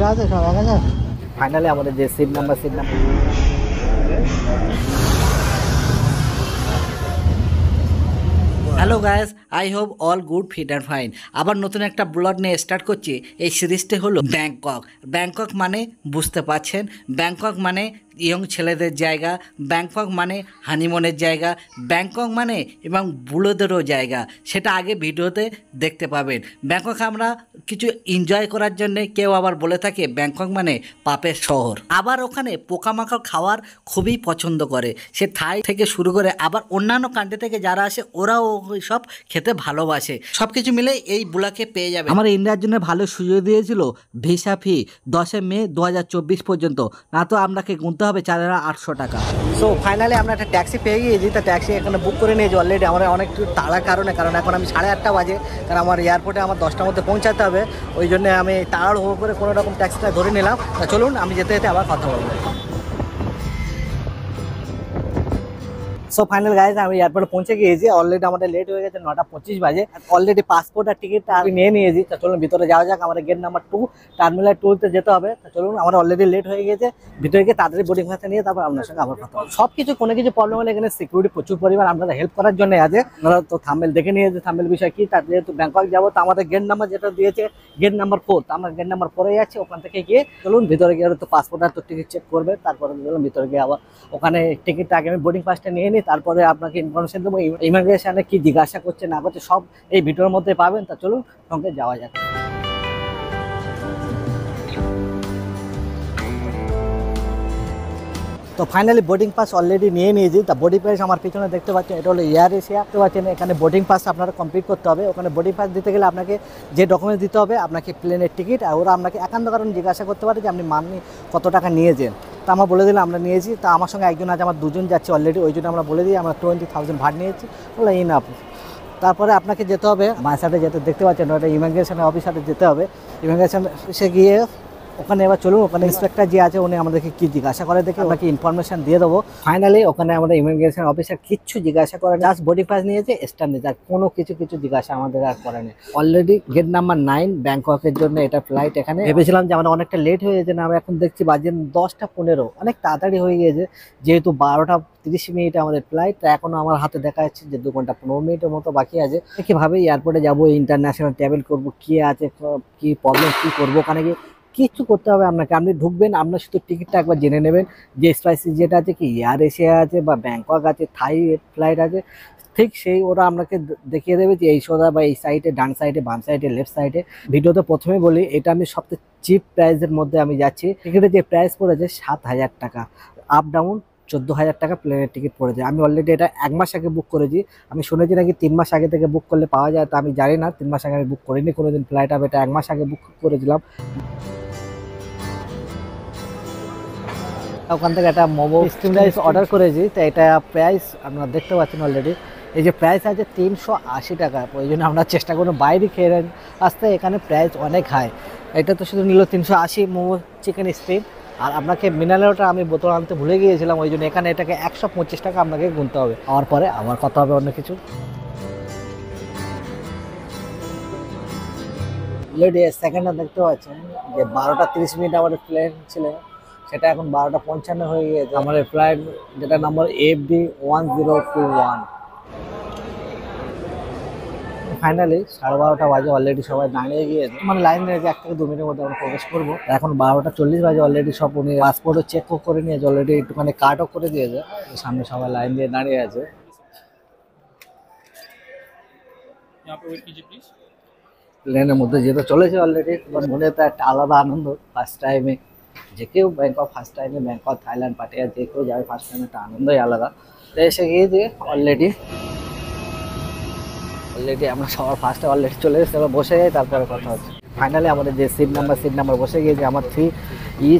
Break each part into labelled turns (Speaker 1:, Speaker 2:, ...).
Speaker 1: সুবিধা আছে সব এক আছে। ফাইনালি আমাদের যে seat number hello guys, I hope all good fit and fine. আবার নতুন একটা ব্লগ নিয়ে স্টার্ট করছি। এই সিরিজটি হলো ব্যাংকক। ব্যাংকক মানে বুঝতে পারছেন, ব্যাংকক মানে ইয়ং ছেলেদের জায়গা, ব্যাংকক মানে হানিমুনের জায়গা, ব্যাংকক মানে এবং বুড়োদেরও জায়গা। সেটা আগে ভিডিওতে দেখতে পাবেন। ব্যাংকক আমরা কিছু এনজয় করার জন্যে, কেউ আবার বলে থাকে ব্যাংকক মানে পাপের শহর। আবার ওখানে পোকামাকড় খাওয়ার খুবই পছন্দ করে। সে থাই থেকে শুরু করে আবার অন্যান্য কান্ট্রি থেকে যারা আসে ওরাও সব খেতে ভালোবাসে। সব কিছু মিলে এই বুলাকে পেয়ে যাবে। আমার ইন্ডিয়ার জন্য ভালো সুযোগ দিয়েছিল ভিসা ফি 10 মে 2024 পর্যন্ত, না তো আপনাকে গুনতে হবে 4800 টাকা। সো ফাইনালি আমরা একটা ট্যাক্সি পেয়ে গিয়েছি। তা ট্যাক্সি এখানে বুক করে নিয়েছি অলরেডি। আমার অনেক তাড়ার কারণে, কারণ এখন আমি 8:30 বাজে, কারণ আমার এয়ারপোর্টে আমার 10টার মধ্যে পৌঁছাতে হবে। ওই জন্য আমি তাড়াহুড়ো করে কোনো রকম ট্যাক্সিটা ধরে নিলাম। তা চলুন আমি যেতে যেতে আবার কথা বলবো। সো ফাইনাল গাইজ, আমি এয়ারপোর্টে পৌঁছে গিয়েছি। অলরেডি আমাদের লেট হয়ে গেছে, 9:25 বাজে। অলরেডি পাসপোর্ট আর টিকিটটা আমি নিয়ে নিয়েছি। তা চলুন ভিতরে যাওয়া যাক। আমাদের গেট নাম্বার 2 টার্মিনাল 2-তে যেতে হবে। তা চলুন, আমার অলরেডি লেট হয়ে গেছে। ভিতরে গিয়ে তাড়াতাড়ি বোর্ডিং পাসটা নিয়ে তারপর আপনার সঙ্গে আবার কথা হবে। সব কিছু কোনো কিছু প্রবলেম হলে এখানে সিকিউরিটি প্রচুর পরিমাণ আপনারা হেল্প করার জন্য আছে। আপনারা তো থাম্বনেল দেখে নিয়েছে, থাম্বনেল বিষয় কি। তার যেহেতু ব্যাংকক যাবো, তো আমাদের গেট নাম্বার যেটা দিয়েছে গেট নাম্বার 4, তো আমরা গেট নাম্বার 4-এ যাচ্ছি। ওখান থেকে গিয়ে চলুন ভিতরে গিয়ে তো পাসপোর্ট আর তো টিকিট চেক করবে। তারপরে চলুন ভিতরে গিয়ে আবার ওখানে টিকিটটা আগে আমি বোর্ডিং পাসটা নিয়ে নিই, তারপরে আপনাকে ইনফরমেশন দেবো ইমিগ্রেশনে কি জিজ্ঞাসা করছে না করছে সব এই ভিডিওর মধ্যে পাবেন। তা চলুন সঙ্গে যাওয়া যাক। তো ফাইনালি বোর্ডিং পাস অলরেডি নিয়ে নিয়েছি। তা বোর্ডিং পাস আমার পিছনে দেখতে পাচ্ছেন, এটা হলো এয়ার এশিয়া। দেখতে পাচ্ছেন এখানে বোর্ডিং পাস আপনারা কমপ্লিট করতে হবে। ওখানে বোর্ডিং পাস দিতে গেলে আপনাকে যে ডকুমেন্টস দিতে হবে, আপনাকে প্লেনের টিকিট, আর ওরা আপনাকে একান্ত কারণ জিজ্ঞাসা করতে পারে যে আপনি মান্থলি কত টাকা নিয়েছেন। তা আমরা বলে দিলাম আমরা নিয়েছি। তা আমার সঙ্গে একজন আছে, আমার দুজন যাচ্ছে অলরেডি। ওই জন্য আমরা বলে দিই আমরা 20,000 ভাট নিয়েছি। বলে ইনাফ। তারপরে আপনাকে যেতে হবে মায়ের সাথে যেতে, দেখতে পাচ্ছেন ওটা ইমিগ্রেশনের অফিসারে যেতে হবে। ইমিগ্রেশন অফিসে গিয়ে ওখানে এবার চলুন, ওখানে ইন্সপেক্টর যে আছে উনি আমাদেরকে কি জিজ্ঞাসা করে দেখে আপনাকে ইনফরমেশন দিয়ে দেবো। ফাইনালি ওখানে আমাদের ইমিগ্রেশন অফিসার কিচ্ছু জিজ্ঞাসা করে, জাস্ট বোর্ডিং পাস নিয়েছে, স্ট্যাম্প নিয়েছে, আর কোনো কিছু জিজ্ঞাসা আমাদের আর করেনি। অলরেডি গেট নাম্বার 9 ব্যাংককের জন্য এটা ফ্লাইট। এখানে ভেবেছিলাম যে আমাদের অনেকটা লেট হয়ে গেছে, না আমরা এখন দেখছি বাজে 10:15, অনেক তাড়াতাড়ি হয়ে গিয়েছে। যেহেতু 12:30 আমাদের ফ্লাইট, এখনো আমার হাতে দেখা যাচ্ছে যে 2 ঘন্টা 15 মিনিটের মতো বাকি আছে। কিভাবে এয়ারপোর্টে যাবো, ইন্টারন্যাশনাল ট্রাভেল করবো, কি আছে কি প্রবলেম, কি করবো ওখানে গিয়ে কিচ্ছু করতে হবে আপনাকে। আপনি ঢুকবেন, আপনার শুধু টিকিটটা একবার জেনে নেবেন যে স্পাইসি যেটা আছে কি এয়ার এশিয়া আছে বা ব্যাংকক আছে, থাই ফ্লাইট আছে, ঠিক সেই ওরা আপনাকে দেখিয়ে দেবে যে এই সোজা বা এই সাইডে, ডান সাইডে, বাম সাইডে, লেফট সাইডে। ভিডিওতে প্রথমে বলি এটা আমি সবচেয়ে চিপ প্রাইসের মধ্যে আমি যাচ্ছি। টিকিটের যে প্রাইস পড়েছে 7,000 টাকা, আপ ডাউন 14,000 টাকা প্লেনের টিকিট পড়েছে। আমি অলরেডি এটা 1 মাস আগে বুক করেছি। আমি শুনেছি নাকি 3 মাস আগে থেকে বুক করলে পাওয়া যায়, তা আমি জানি না। 3 মাস আগে আমি বুক করিনি কোনোদিন ফ্লাইট, আমি এটা 1 মাস আগে বুক করেছিলাম। ওখান থেকে একটা মোমো স্টিম রাইস অর্ডার করেছি। তো এটা প্রাইস আপনারা দেখতে পাচ্ছেন অলরেডি। এই যে প্রাইস আছে 380 টাকা। ওই জন্য আমরা চেষ্টা করবো বাইরে খেয়ে আসতে, এখানে প্রাইস অনেক হাই। এটা তো শুধু নিল 380 মোমো চিকেন স্টিম, আর আপনাকে মিনারেলটা আমি বোতল আনতে ভুলে গিয়েছিলাম, ওই জন্য এখানে এটাকে 125 টাকা আপনাকে গুনতে হবে। হওয়ার পরে আবার কথা হবে অন্য কিছু। অলরেডি সেকেন্ডটা দেখতে পাচ্ছেন যে 12:30 আমাদের প্লেন ছিল, সেটা এখন 12:55 হয়ে গিয়েছে। আমাদের ফ্লাইট যেটা নাম্বার FD 1021। ফাইনালি 12:30 বাজে, অলরেডি সবাই দাঁড়িয়ে গিয়েছে, মানে লাইন রয়েছে 1 থেকে 2 মিনিটের মধ্যে আমরা প্রবেশ করবো। এখন 12:40 বাজে, অলরেডি সব উনি পাসপোর্টও চেক করে নিয়েছে, অলরেডি একটুখানি কার্ডও করে দিয়েছে। সামনে সবাই লাইন দিয়ে দাঁড়িয়ে আছে। প্লেনের মধ্যে যেতে চলেছে অলরেডি। মনে তো একটা আলাদা আনন্দ, ফার্স্ট টাইমে যে কেউ ব্যাংকক, ফার্স্ট টাইমে ব্যাংকক, থাইল্যান্ড, পাটায়া যে কেউ যাবে ফার্স্ট টাইমে, একটা আনন্দই আলাদা। তো এসে গিয়েছে অলরেডি আমরা সবার ফার্স্টে অলরেডি চলে এসেছি। এবার বসে যাই, তারপরে কথা হচ্ছে। ফাইনালি আমাদের যে সিট নাম্বার বসে গিয়েছে। আমার 3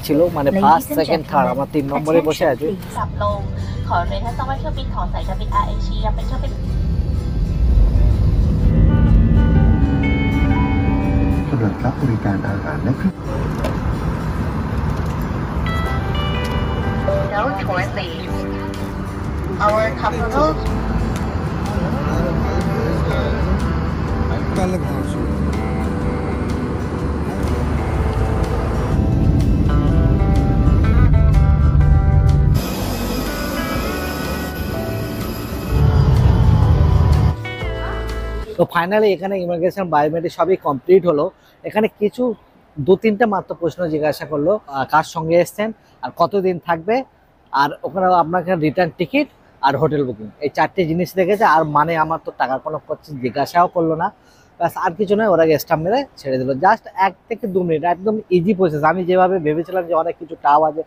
Speaker 1: ছিল, মানে ফার্স্ট, সেকেন্ড, থার্ড, আমার 3 নম্বরে বসে আছে।
Speaker 2: Our capital
Speaker 1: তো ফাইনালি এখানে ইমিগ্রেশন বায়োমেট্রিক সবই কমপ্লিট হলো। এখানে কিছু 2-3টা মাত্র প্রশ্ন জিজ্ঞাসা করলো, কার সঙ্গে এসছেন আর কতদিন থাকবে, আর ওখানে আপনাকে রিটার্ন টিকিট আর হোটেল বুকিং, এই 4টে জিনিস দেখেছে। আর মানে আমার তো টাকার কোনো জিজ্ঞাসাও করলো না, ব্যাস আর কিছু নয়, ওরা স্টাম্প মেরে ছেড়ে দিল। জাস্ট 1 থেকে 2 মিনিট, একদম ইজি প্রসেস। আমি যেভাবে ভেবেছিলাম যে অনেক কিছু টাও আছে,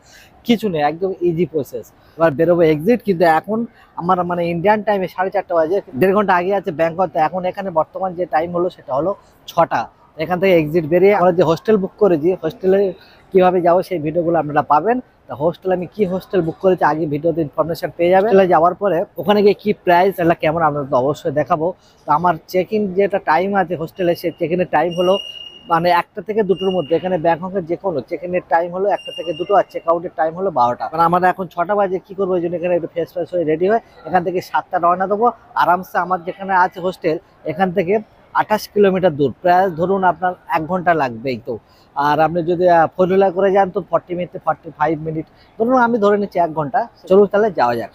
Speaker 1: কিছু নেই, একদম ইজি প্রসেস। এবার বেরোবো এক্সিট, কিন্তু এখন আমার মানে ইন্ডিয়ান টাইমে 4:30 বাজে, 1.5 ঘন্টা আগে আছে ব্যাংকক। এখন এখানে বর্তমান যে টাইম হলো সেটা হলো 6টা। এখান থেকে এক্সিট বেরিয়ে আমরা যে হোস্টেল বুক করেছি, হোস্টেলে কিভাবে যাবো সেই ভিডিওগুলো আপনারা পাবেন। তা হোস্টেল আমি কি হোস্টেল বুক করেছি আগে ভিডিওতে ইনফরমেশন পেয়ে যাবেন। হোস্টেলে যাওয়ার পরে ওখানে গিয়ে কি প্রাইস, এটা কেমন আপনাদের তো অবশ্যই দেখাবো। তো আমার চেক ইন যেটা টাইম আছে হোস্টেলে, সেই চেক ইনের টাইম হলো মানে 1টা থেকে 2টোর মধ্যে। এখানে ব্যাংককের যে কোনো চেক ইনের টাইম হলো 1টা থেকে 2টো, আর চেক আউটের টাইম হলো 12টা। মানে আমরা এখন 6টা বাজে, কি করবো ওই জন্য এখানে একটু ফ্রেশ হয়ে রেডি হয় এখান থেকে 7টা রওনা দেবো আরামসে। আমার যেখানে আছে হোস্টেল এখান থেকে 28 কিলোমিটার দূর, প্রায় ধরুন আপনার 1 ঘন্টা লাগবেই। তো আর আপনি যদি 4 হুইলার করে যান তো 40 মিনিট 45 মিনিট, ধরুন আমি ধরে নিচ্ছি 1 ঘন্টা। চলুন তাহলে যাওয়া যাক।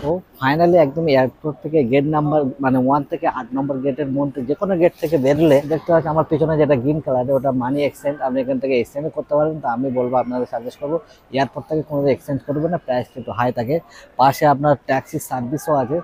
Speaker 1: তো ফাইনালি একদম এয়ারপোর্ট থেকে গেট নাম্বার মানে 1 থেকে 8 নম্বর গেটের মধ্যে যে কোনো গেট থেকে বেরোলে দেখতে পাচ্ছি আমার পিছনে যেটা গ্রিন কালার, ওটা মানি এক্সচেঞ্জ। আপনি এখান থেকে এক্সচেঞ্জ করতে পারেন। তো আমি বলবো আপনাদের সাজেস্ট করবো এয়ারপোর্ট থেকে কোনো এক্সচেঞ্জ করবেন না, প্রাইসটা একটু হাই থাকে। পাশে আপনার ট্যাক্সি সার্ভিসও আছে,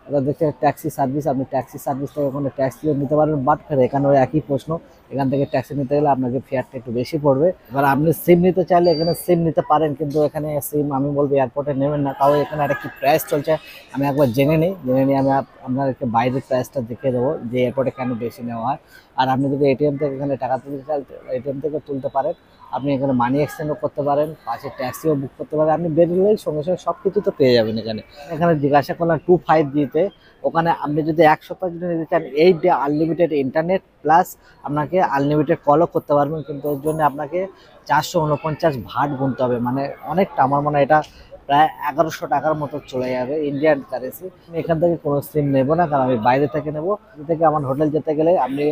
Speaker 1: এটা দেখতে ট্যাক্সি সার্ভিস, আপনি ট্যাক্সি সার্ভিস থেকে ওখানে ট্যাক্সি নিতে পারেন। বাট ফের এখানেও একই প্রশ্ন, এখান থেকে ট্যাক্সি নিতে গেলে আপনাকে ফেয়ারটা একটু বেশি পড়বে। এবার আপনি সিম নিতে চাইলে এখানে সিম নিতে পারেন, কিন্তু এখানে সিম আমি বলবো এয়ারপোর্টে নেবেন না। তাও এখানে একটা কি প্রাইস চলছে আমি একবার জেনে নিই, আমি আপনাদেরকে বাইরের প্রাইসটা দেখিয়ে দেবো যে এয়ারপোর্টে কেন বেশি নেওয়া হয়। আর আপনি যদি এটিএম থেকে এখানে টাকা তুলতে চান এটিএম থেকে তুলতে পারেন। আপনি এখানে মানি এক্সচেঞ্জও করতে পারেন, পাশে ট্যাক্সিও বুক করতে পারেন। আপনি বেরোলেই সঙ্গে সঙ্গে সব কিছু তো পেয়ে যাবেন এখানে। এখানে জিজ্ঞাসা করলাম 2.5 দিতে, ওখানে আপনি যদি 1 সপ্তাহ যদি নিতে চান 8 ডে আনলিমিটেড ইন্টারনেট প্লাস আপনাকে আনলিমিটেড কলও করতে পারবেন, কিন্তু এর জন্য আপনাকে 449 ভাট গুনতে হবে। মানে অনেকটা, আমার মনে হয় এটা প্রায় 1100 টাকার মতো চলে যাবে ইন্ডিয়ান কারেন্সি। আমি এখান থেকে কোনো সিম নেবো না, কারণ আমি বাইরে থেকে নেবো। থেকে আমার হোটেল যেতে গেলে আপনি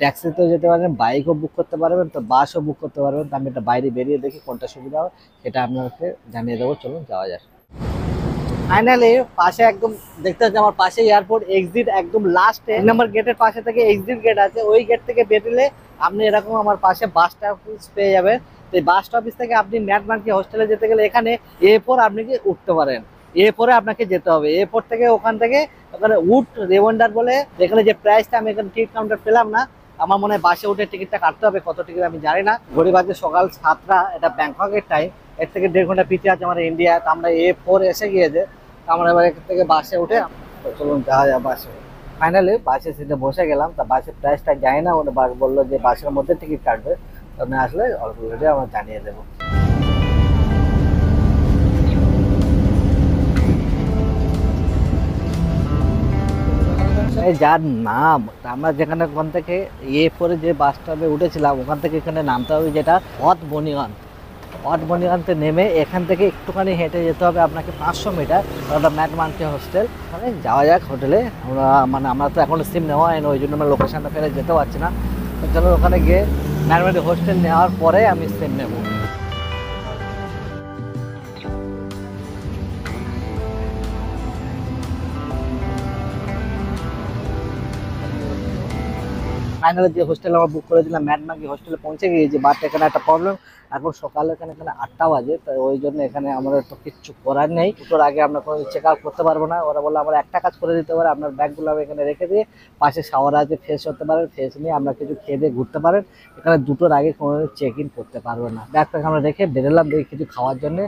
Speaker 1: ট্যাক্সিতেও যেতে পারেন, বাইকও বুক করতে পারবেন, তো বাসও বুক করতে পারবেন। তো আমি এটা বাইরে বেরিয়ে দেখি কোনটা সুবিধা হয়, সেটা আপনাকে জানিয়ে দেবো। চলুন যাওয়া যায়। ফাইনালি পাশে একদম দেখতে পাচ্ছি আমার পাশে এয়ারপোর্ট এক্সিট, একদম লাস্টে 1 নম্বর গেটের পাশে থেকে এক্সিট গেট আছে, ওই গেট থেকে বেরোলে আপনি এরকম আমার পাশে বাস অফিস পেয়ে যাবেন। তো এই বাস অফিস থেকে আপনি ম্যাটমার্কি হোস্টেলে যেতে গেলে এখানে A4 আপনি কি উঠতে পারেন, A4 আপনাকে যেতে হবে। A4 থেকে ওখান থেকে ওখানে উড রেওয়ান্ডার বলে, যেখানে যে প্রাইসটা আমি এখানে টিকিট কাউন্টার পেলাম না। আমার মনে হয় বাসে উঠে টিকিটটা কাটতে হবে, কত টিকিট আমি জানি না। ঘড়ি বাজে সকাল 7টা, এটা ব্যাংককের টাইম, এর থেকে 1.5 ঘন্টা পিছিয়ে আছে আমার ইন্ডিয়া। তো আমরা A4 এসে গিয়েছে, আমরা এবার এখান থেকে বাসে উঠে চলুন যাওয়া যায় বাসে। ফাইনালি বাসের সিটে বসে গেলাম। তা বাসের প্রাইসটা জানি না, ওটা বাস বললো যে বাসের মধ্যে টিকিট কাটবে, আপনি আসলে অলরেডি আমরা জানিয়ে দেবো। যার নাম, আমরা যেখানে ওখান থেকে A4 যে বাস স্টপে উঠেছিলাম ওখান থেকে এখানে নামতে হবে, যেটা হট বনিগঞ্জে নেমে এখান থেকে একটুখানি হেঁটে যেতে হবে আপনাকে 500 মিটার, ওটা ম্যাটমার্কি হোস্টেল। ওখানে যাওয়া যাক হোটেলে। আমরা তো এখন সিম নেওয়া হয়নি, ওই জন্য আমরা লোকেশনটা ফেলে যেতে পারছি না। চলো ওখানে গিয়ে ম্যাটমার্কি হোস্টেল নেওয়ার পরে আমি সিম নেবো। ফাইনালি যে হোস্টেল আমরা বুক করেছিলাম ম্যাটমার্কি হোস্টেলে পৌঁছে গিয়েছি। বাট এখানে একটা প্রবলেম, এখন সকালে এখানে 8টা বাজে, তো ওই জন্য এখানে আমাদের তো কিচ্ছু করার নেই। দুটোর আগে আমরা কোনো চেক আউট করতে পারবো না। ওরা বললো আমরা একটা কাজ করে দিতে পারে, আপনার ব্যাগগুলো আমি এখানে রেখে দিয়ে পাশে শাওয়ার আছে, ফ্রেশ হতে পারেন, ফ্রেশ নিয়ে আমরা কিছু খেয়ে দিয়ে ঘুরতে পারেন। এখানে দুটোর আগে কোনো চেক ইন করতে পারবো না। ব্যাগটাকে আমরা রেখে বেরোলাম দেখি কিছু খাওয়ার জন্যে।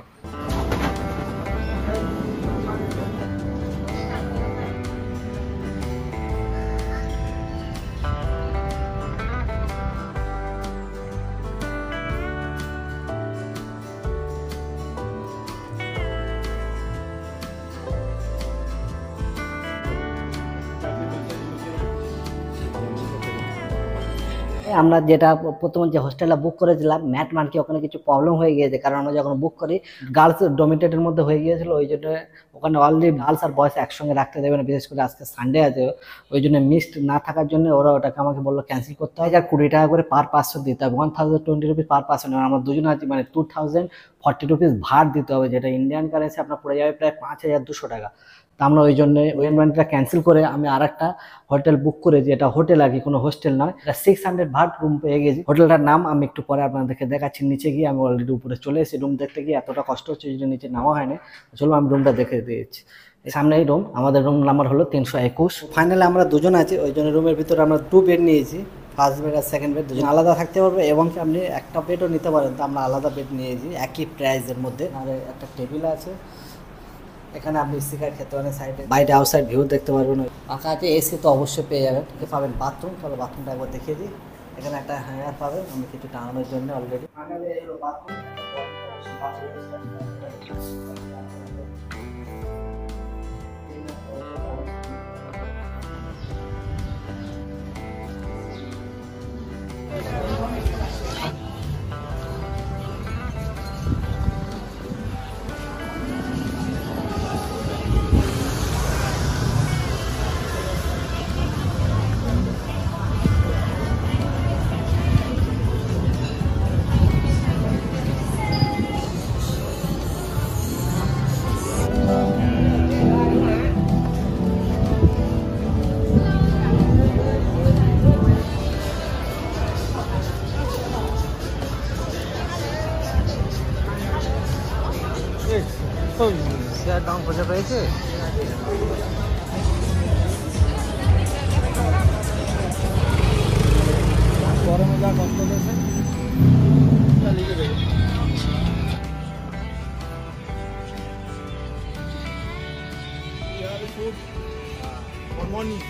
Speaker 1: আমরা যেটা প্রথমে যে হোস্টেলটা বুক করেছিলাম ম্যাট মানকি ওখানে কিছু প্রবলেম হয়ে গিয়েছে, কারণ আমরা যখন বুক করি গার্লস ডোমিনেটেডের মধ্যে হয়ে গিয়েছিল, ওই জন্য ওখানে অলরেডি গার্লস আর বয়েস একসঙ্গে রাখতে দেবে না, বিশেষ করে আজকে সানডে আছে, ওই জন্য মিক্সড না থাকার জন্য ওরা ওটাকে আমাকে বললো ক্যান্সেল করতে হয়, আর 20 টাকা করে পার পার্সন দিতে হবে, 1020 রুপিস পার পার্সন। আমরা দুজনে আছি মানে 2040 রুপিস ভাড় দিতে হবে, যেটা ইন্ডিয়ান কারেন্সি আপনার পড়ে যাবে প্রায় 5200 টাকা। তা আমরা ওই জন্য ওই ইনভেন্টটা ক্যান্সেল করে আমি আর একটা হোটেল বুক করেছি, এটা হোটেল আর কি, কোনো হোস্টেল নয়, এটা 600 ভাট রুম পেয়ে গেছি। হোটেলটার নাম আমি একটু পরে আপনাদেরকে দেখাচ্ছি। নিচে গিয়ে আমি অলরেডি উপরে চলে এসেছি, রুম দেখতে গিয়ে এতটা কষ্ট হচ্ছে এই জন্য নিচে নামা হয়নি। চলো আমি রুমটা দেখে দিয়েছি, সামনেই রুম, আমাদের রুম নাম্বার হলো 321। ফাইনালি আমরা দুজন আছি, ওই জন্য রুমের ভিতরে আমরা 2 বেড নিয়েছি, ফার্স্ট বেড আর সেকেন্ড বেড দুজন আলাদা থাকতে পারবে, এবং কি আপনি একটা বেডও নিতে পারেন, তো আমরা আলাদা বেড নিয়েছি একই প্রাইসের মধ্যে। আর একটা টেবিল আছে, এখানে আপনি স্পিকার খেতে পারেন, সাইডে বাইরে আউটসাইড ভিউ দেখতে পারবেন। ফাঁকা আছে, এসি তো অবশ্যই পেয়ে যাবেন। পাবেন বাথরুম, চলো বাথরুমটা একবার দেখিয়ে দিই। এখানে একটা হ্যাঙ্গার পাবেন, আমি কিছু টাঙানোর জন্য অলরেডি। দাম খুঁজে পেয়েছে, গরমে যা কষ্ট পেয়েছে লিখে দেবে। মর্নিং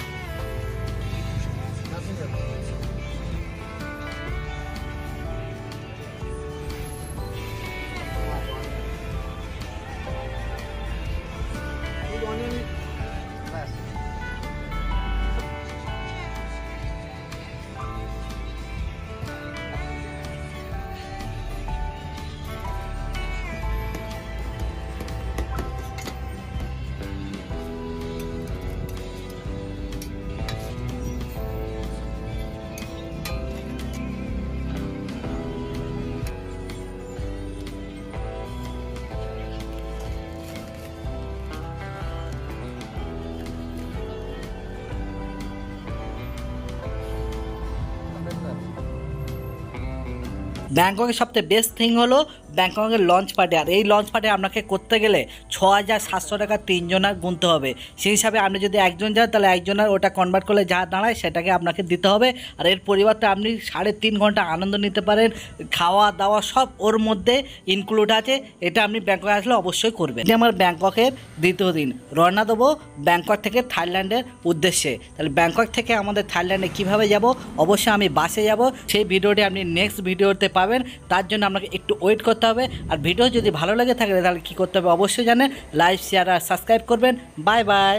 Speaker 1: ব্যাংককের সবথেকে বেস্ট থিং হলো ব্যাংককের লঞ্চ পার্টি। আর এই লঞ্চ পার্টি আপনাকে করতে গেলে 6700 টাকা 3 জনের গুনতে হবে। সেই হিসাবে আপনি যদি একজন যান তাহলে একজনের ওটা কনভার্ট করলে যা দাঁড়ায় সেটাকে আপনাকে দিতে হবে। আর এর পরিবর্তে আপনি 3.5 ঘন্টা আনন্দ নিতে পারেন, খাওয়া দাওয়া সব ওর মধ্যে ইনক্লুড আছে। এটা আপনি ব্যাংককে আসলে অবশ্যই করবেন। যে আমার ব্যাংককের দ্বিতীয় দিন রওনা দেবো ব্যাংকক থেকে থাইল্যান্ডের উদ্দেশ্যে। তাহলে ব্যাংকক থেকে আমাদের থাইল্যান্ডে কিভাবে যাব, অবশ্যই আমি বাসে যাব, সেই ভিডিওটি আপনি নেক্সট ভিডিওতে পাবেন। তার জন্য আপনাকে একটু ওয়েট করতে হবে। আর ভিডিও যদি ভালো লাগে থাকে তাহলে কী করতে হবে অবশ্যই জানেন, লাইক শেয়ার আর সাবস্ক্রাইব করবেন। Bye bye.